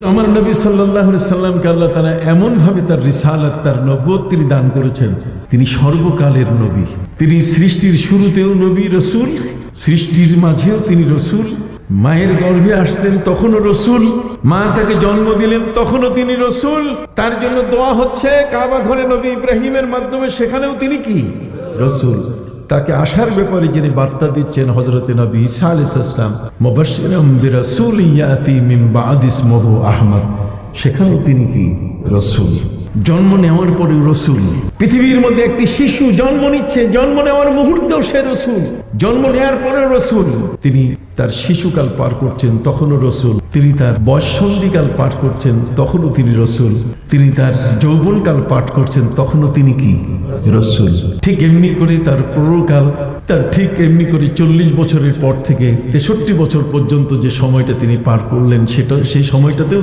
আমার নবী সাল্লাল্লাহু আলাইহি সাল্লামকে আল্লাহ তাআলা এমন ভাবে তার রিসালাত তার নবুয়ত তিনি দান করেছেন, তিনি সর্বকালের নবী। তিনি সৃষ্টির শুরুতেও নবী রাসূল, সৃষ্টির মাঝেও তিনি রাসূল, মায়ের গর্ভে আসলেন তখনও রাসূল, মা তাকে জন্ম দিলেন তখনও তিনি রাসূল। তার জন্য দোয়া হচ্ছে কাবা ঘরে নবী ইব্রাহিমের মাধ্যমে, সেখানেও তিনি কি রাসূল। তাকে আসার ব্যাপারে যিনি বার্তা দিচ্ছেন হযরতে নবী ঈসা আলাইহিস সালাম, মুবাশশিরাম বিরাসূলিন ইয়াতি মিন বা'দি ইসমুহু আহমদ, সেখানেও তিনি কি রাসূল। জন্ম নেওয়ার পরে রাসূল। পৃথিবীর মধ্যে একটি শিশু জন্ম নিচ্ছে, জন্ম নেওয়ার মুহূর্তেও সে রাসূল, জন্ম নেওয়ার পরে রাসূল। তিনি তার শিশুকাল পার করছেন তখনও রাসূল, তিনি তার বয়ঃসন্ধিকাল পার করছেন তখনও তিনি রাসূল, তিনি তার যৌবনকাল পাঠ করছেন তখনও তিনি কি রাসূল। ঠিক এমনি করে তার প্রৌঢ়কাল, তার ঠিক এমনি করে 40 বছরের পর থেকে 63 বছর পর্যন্ত যে সময়টা তিনি পার করলেন, সেটা সেই সময়টাতেও